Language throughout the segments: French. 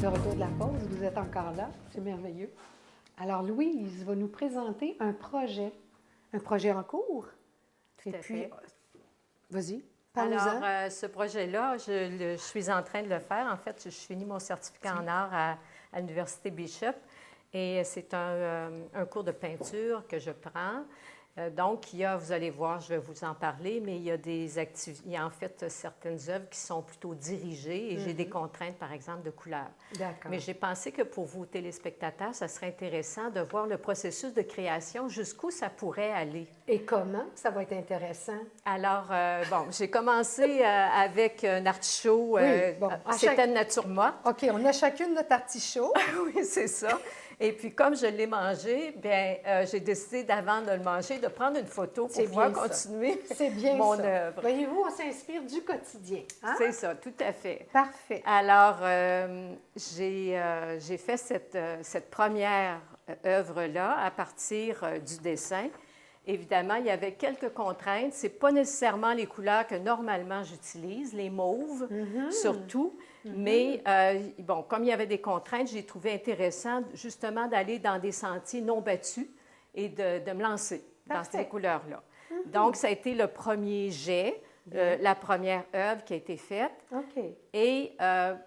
de retour de la pause, vous êtes encore là, c'est merveilleux. Alors, Louise va nous présenter un projet en cours. Tout à fait. Vas-y, Alors, parle-nous-en. ce projet-là, je suis en train de le faire. En fait, je finis mon certificat en art à l'Université Bishop et c'est un cours de peinture que je prends. Donc, il y a, vous allez voir, je vais vous en parler, mais il y a des activités, il y a en fait certaines œuvres qui sont plutôt dirigées et j'ai des contraintes, par exemple, de couleurs. D'accord. Mais j'ai pensé que pour vous, téléspectateurs, ça serait intéressant de voir le processus de création, jusqu'où ça pourrait aller. Et comment? Ça va être intéressant. Alors, bon, j'ai commencé avec un artichaut. C'était de nature morte. OK, on a chacune notre artichaut. Oui, c'est ça. Et puis, comme je l'ai mangé, bien, j'ai décidé, d'avant de le manger, de prendre une photo pour pouvoir continuer mon œuvre. Voyez-vous, on s'inspire du quotidien. Hein? C'est ça, tout à fait. Parfait. Alors, j'ai fait cette première œuvre-là à partir du dessin. Évidemment, il y avait quelques contraintes. Ce n'est pas nécessairement les couleurs que normalement j'utilise, les mauves surtout. Mais bon, comme il y avait des contraintes, j'ai trouvé intéressant justement d'aller dans des sentiers non battus et de me lancer dans ces couleurs-là. Donc, ça a été le premier jet, la première œuvre qui a été faite. OK. Et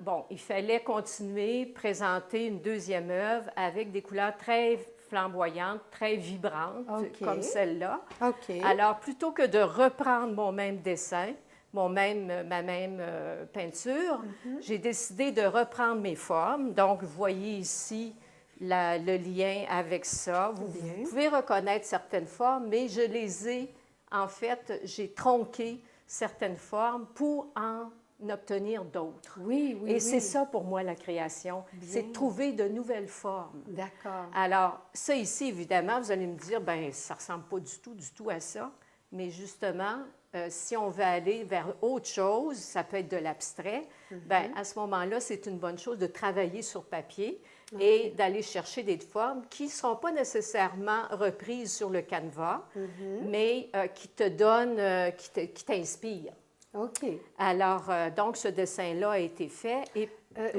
bon, il fallait continuer, présenter une deuxième œuvre avec des couleurs très flamboyantes, très vibrantes, comme celle-là. OK. Alors, plutôt que de reprendre mon même dessin, ma même peinture, j'ai décidé de reprendre mes formes. Donc, vous voyez ici le lien avec ça. Vous pouvez reconnaître certaines formes, mais je les ai, en fait, j'ai tronqué certaines formes pour en obtenir d'autres. Oui, oui, Et c'est ça pour moi la création, c'est de trouver de nouvelles formes. D'accord. Alors, ça ici, évidemment, vous allez me dire, bien, ça ne ressemble pas du tout à ça, mais justement, si on veut aller vers autre chose, ça peut être de l'abstrait, bien, à ce moment-là, c'est une bonne chose de travailler sur papier et d'aller chercher des formes qui ne seront pas nécessairement reprises sur le canevas, mais qui te donnent, qui t'inspirent. OK. Alors, donc, ce dessin-là a été fait et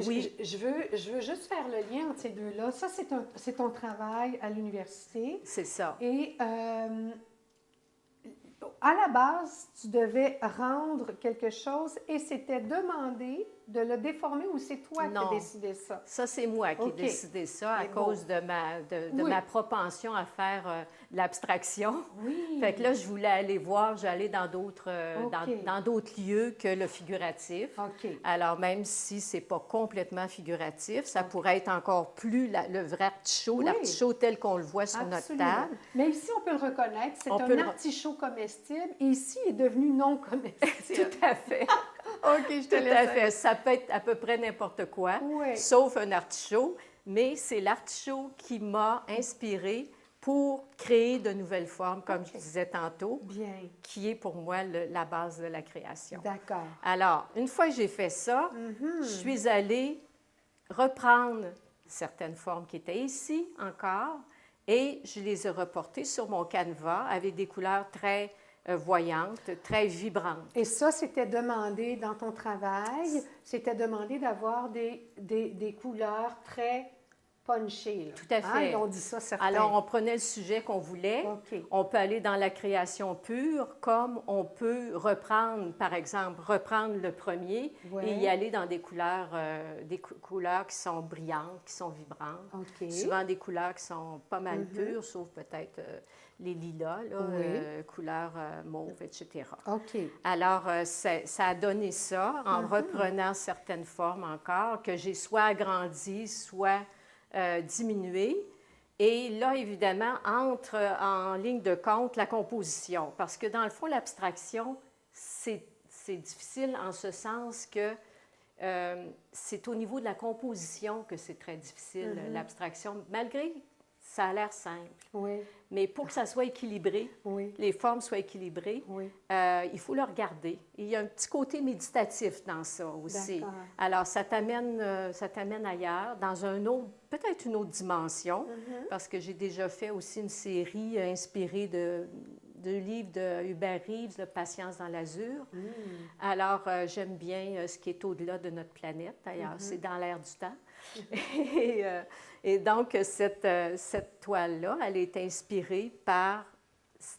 oui. Je veux juste faire le lien entre ces deux-là. Ça, c'est ton travail à l'université. c'est ça. Et à la base, tu devais rendre quelque chose et c'était demandé de le déformer ou c'est toi qui as décidé ça? Ça, c'est moi qui ai décidé ça à cause de ma propension à faire l'abstraction. Oui. Fait que là, je voulais aller voir, j'allais dans d'autres lieux que le figuratif. OK. Alors, même si c'est pas complètement figuratif, ça pourrait être encore plus le vrai artichaut, l'artichaut tel qu'on le voit sur notre table. Mais ici, on peut le reconnaître, c'est un artichaut comestible et ici, il est devenu non comestible. Tout à fait. OK, je te laisse. Tout à fait. Ça peut être à peu près n'importe quoi, sauf un artichaut, mais c'est l'artichaut qui m'a inspirée pour créer de nouvelles formes, comme je disais tantôt, qui est pour moi la base de la création. D'accord. Alors, une fois que j'ai fait ça, je suis allée reprendre certaines formes qui étaient ici encore et je les ai reportées sur mon canevas avec des couleurs très voyantes, très vibrantes. Et ça, c'était demandé dans ton travail, c'était demandé d'avoir des couleurs très punchées. Là. Tout à fait. On dit ça, certains. Alors, on prenait le sujet qu'on voulait. On peut aller dans la création pure, comme on peut reprendre, par exemple, le premier et y aller dans des couleurs qui sont brillantes, qui sont vibrantes. Souvent des couleurs qui sont pas mal pures, sauf peut-être les lilas, couleurs mauve, etc. Alors, ça a donné ça en reprenant certaines formes encore que j'ai soit agrandies, soit diminuées. Et là, évidemment, entre en ligne de compte la composition. Parce que dans le fond, l'abstraction, c'est difficile en ce sens que c'est au niveau de la composition que c'est très difficile, l'abstraction, malgré ça a l'air simple. Mais pour que ça soit équilibré, les formes soient équilibrées, il faut le regarder. Et il y a un petit côté méditatif dans ça aussi. Alors, ça t'amène ailleurs, dans peut-être une autre dimension, parce que j'ai déjà fait aussi une série inspirée du livre de Hubert Reeves, Le Patience dans l'azur. Alors, j'aime bien ce qui est au-delà de notre planète. D'ailleurs, c'est dans l'air du temps. Et donc, cette toile-là, elle est inspirée par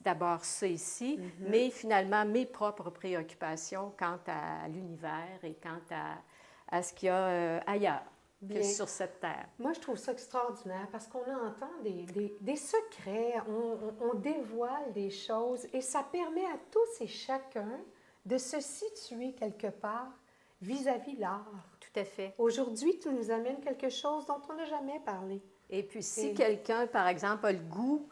d'abord ça ici, mais finalement mes propres préoccupations quant à l'univers et quant à ce qu'il y a ailleurs que sur cette terre. Moi, je trouve ça extraordinaire parce qu'on entend des secrets, on dévoile des choses et ça permet à tous et chacun de se situer quelque part vis-à-vis l'art. Tout à fait. Aujourd'hui, tu nous amènes quelque chose dont on n'a jamais parlé. Et puis, si quelqu'un, par exemple, a le goût,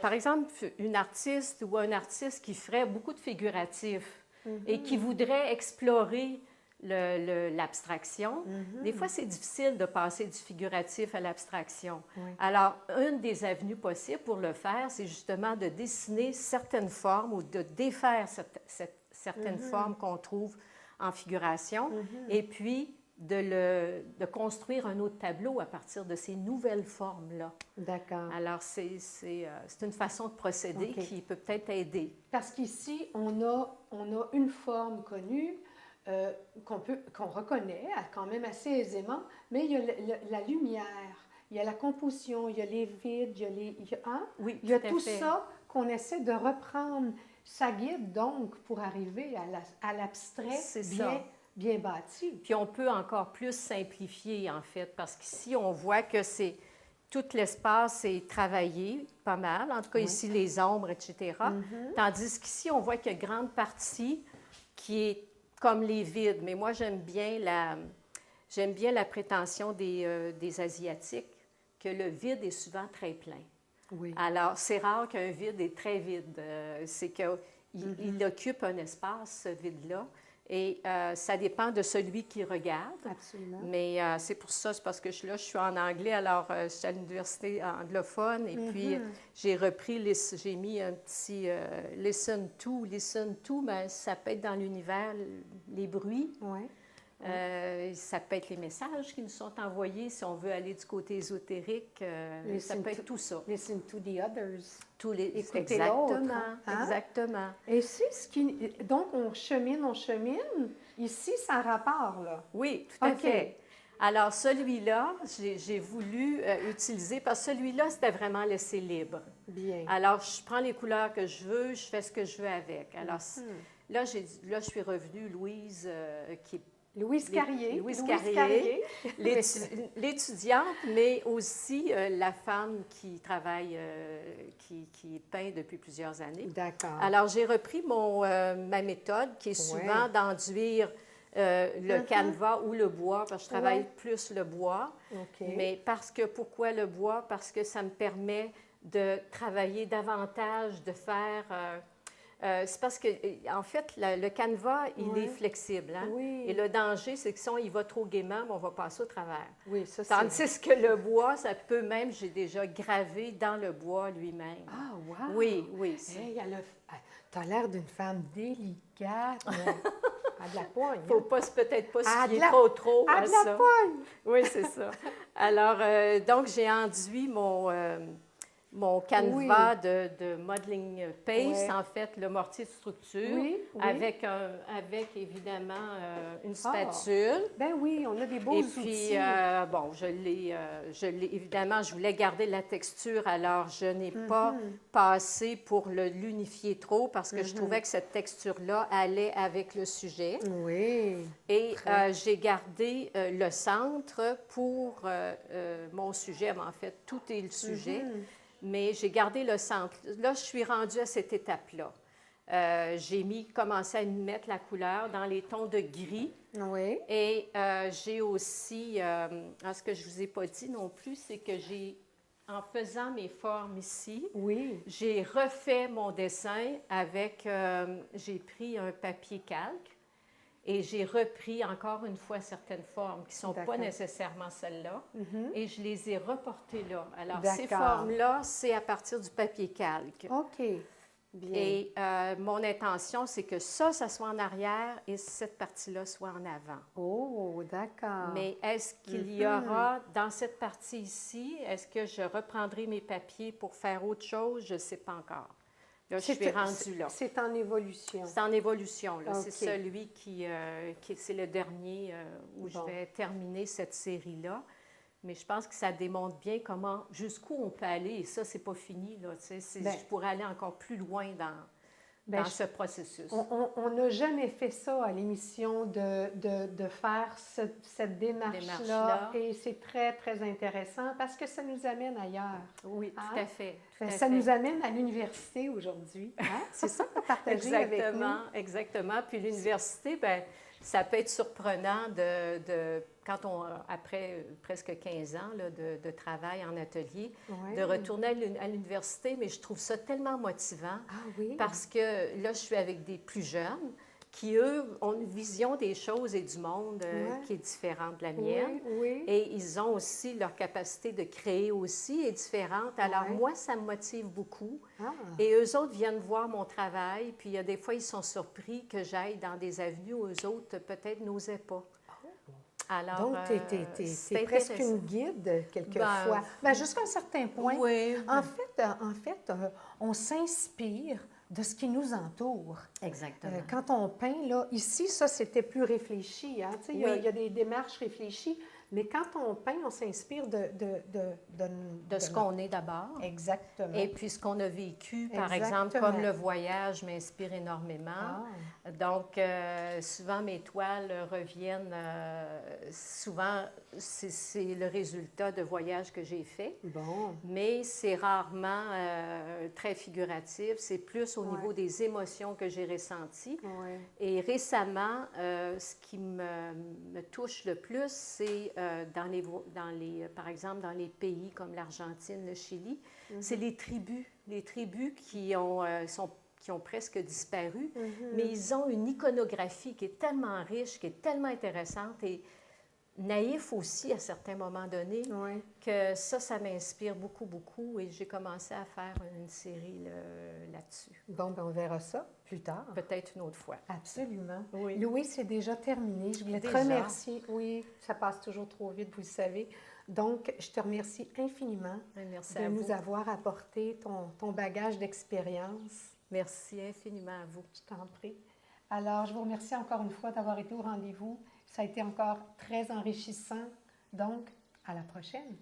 par exemple, une artiste ou un artiste qui ferait beaucoup de figuratif et qui voudrait explorer l'abstraction, des fois, c'est difficile de passer du figuratif à l'abstraction. Oui. Alors, une des avenues possibles pour le faire, c'est justement de dessiner certaines formes ou de défaire certaines formes qu'on trouve en figuration, et puis de construire un autre tableau à partir de ces nouvelles formes-là. D'accord. Alors, c'est une façon de procéder qui peut peut-être aider. Parce qu'ici, on a une forme connue qu'on reconnaît quand même assez aisément, mais il y a la lumière, il y a la composition, il y a les vides, il y a tout ça qu'on essaie de reprendre. Ça guide donc pour arriver à l'abstrait bien bâti. Puis on peut encore plus simplifier, en fait, parce qu'ici, on voit que tout l'espace est travaillé pas mal, en tout cas ici, les ombres, etc. Tandis qu'ici, on voit qu'il y a une grande partie qui est comme les vides. Mais moi, j'aime bien la prétention des Asiatiques que le vide est souvent très plein. Oui. Alors, c'est rare qu'un vide est très vide. C'est qu'il occupe un espace, ce vide-là. Et ça dépend de celui qui regarde. Absolument. Mais c'est pour ça, c'est parce que je suis en anglais, alors je suis à l'université anglophone. Et puis, j'ai mis un petit listen to, mais ça peut être dans l'univers, les bruits. Oui. Ça peut être les messages qui nous sont envoyés, si on veut aller du côté ésotérique. Ça peut être tout ça. Listen to the others. Écouter l'autre. Exactement. Et c'est donc, on chemine. Ici, c'est un rapport, là. Oui, tout à fait. Alors, celui-là, j'ai voulu utiliser, parce que celui-là, c'était vraiment laissé libre. Bien. Alors, je prends les couleurs que je veux, je fais ce que je veux avec. Alors, là, je suis revenue, Louise, qui est Louise Carrier. L'étudiante, mais aussi la femme qui travaille, qui peint depuis plusieurs années. D'accord. Alors, j'ai repris ma méthode, qui est souvent d'enduire le canevas ou le bois, parce que je travaille plus le bois. Mais pourquoi le bois? Parce que ça me permet de travailler davantage, de faire... c'est parce que, en fait, le canevas, il est flexible. Hein? Oui. Et le danger, c'est que si on y va trop gaiement, on va passer au travers. Oui, ça, c'est... Tandis que le bois, ça peut même, j'ai déjà gravé dans le bois lui-même. Ah, wow! Oui. Hey, tu as l'air d'une femme délicate. À de la poigne. Il ne faut peut-être pas se fier trop à ça. À de la poigne! Oui, c'est ça. Alors, donc, j'ai enduit mon canevas de modeling paste, en fait, le mortier de structure, avec évidemment une spatule. Ben oui, on a des beaux outils. Et puis, bon, évidemment, je voulais garder la texture, alors je n'ai pas passé pour l'unifier trop, parce que je trouvais que cette texture-là allait avec le sujet. Oui. Et j'ai gardé le centre pour mon sujet, mais en fait, tout est le sujet. Mais j'ai gardé le centre. Là, je suis rendue à cette étape-là. J'ai commencé à mettre la couleur dans les tons de gris. Oui. Et j'ai aussi, ce que je ne vous ai pas dit non plus, c'est que en faisant mes formes ici, j'ai refait mon dessin avec, j'ai pris un papier calque. Et j'ai repris encore une fois certaines formes qui ne sont pas nécessairement celles-là, et je les ai reportées là. Alors, ces formes-là, c'est à partir du papier calque. OK. Bien. Et mon intention, c'est que ça soit en arrière et cette partie-là soit en avant. Oh, d'accord. Mais est-ce qu'il y aura, dans cette partie ici, est-ce que je reprendrai mes papiers pour faire autre chose? Je ne sais pas encore. Là, je suis rendue là. C'est en évolution. C'est en évolution, là. Okay. C'est celui qui c'est le dernier où je vais terminer cette série-là. Mais je pense que ça démontre bien comment, jusqu'où on peut aller. Et ça, c'est pas fini, là. Je pourrais aller encore plus loin dans ce processus. On n'a jamais fait ça à l'émission de faire cette démarche-là. Et c'est très, très intéressant parce que ça nous amène ailleurs. Oui, tout à fait. Ça nous amène à l'université aujourd'hui. Hein? C'est ça que partager avec nous. Exactement. Puis l'université, bien, ça peut être surprenant quand après presque 15 ans là, de travail en atelier, de retourner à l'université, mais je trouve ça tellement motivant parce que là, je suis avec des plus jeunes qui, eux, ont une vision des choses et du monde qui est différente de la mienne. Et ils ont aussi leur capacité de créer aussi est différente. Alors, moi, ça me motive beaucoup. Et eux autres viennent voir mon travail, puis il y a des fois, ils sont surpris que j'aille dans des avenues où eux autres, peut-être, n'osaient pas. Alors, donc, tu es presque une guide, quelquefois. Jusqu'à un certain point. Oui. En fait, on s'inspire de ce qui nous entoure. Exactement. Quand on peint, là, ici, ça, c'était plus réfléchi. Hein? Il y a des démarches réfléchies, mais quand on peint, on s'inspire de ce qu'on est d'abord. Exactement. Et puis ce qu'on a vécu, par exemple, comme le voyage m'inspire énormément. Donc, souvent, mes toiles reviennent, souvent, c'est le résultat de voyages que j'ai faits. Mais c'est rarement très figuratif, c'est plus au niveau des émotions que j'ai ressenties. Et récemment, ce qui me touche le plus, c'est par exemple, dans les pays comme l'Argentine, le Chili, c'est les tribus qui ont presque disparu, mais ils ont une iconographie qui est tellement riche, qui est tellement intéressante et naïf aussi à certains moments donnés, que ça m'inspire beaucoup, beaucoup et j'ai commencé à faire une série là-dessus. Bon, on verra ça plus tard. Peut-être une autre fois. Absolument. Oui. Louis, c'est déjà terminé. Je voulais te remercier. Oui, ça passe toujours trop vite, vous le savez. Donc, je te remercie infiniment de nous avoir apporté ton bagage d'expérience. Merci infiniment à vous. Je t'en prie. Alors, je vous remercie encore une fois d'avoir été au rendez-vous. Ça a été encore très enrichissant. Donc, à la prochaine.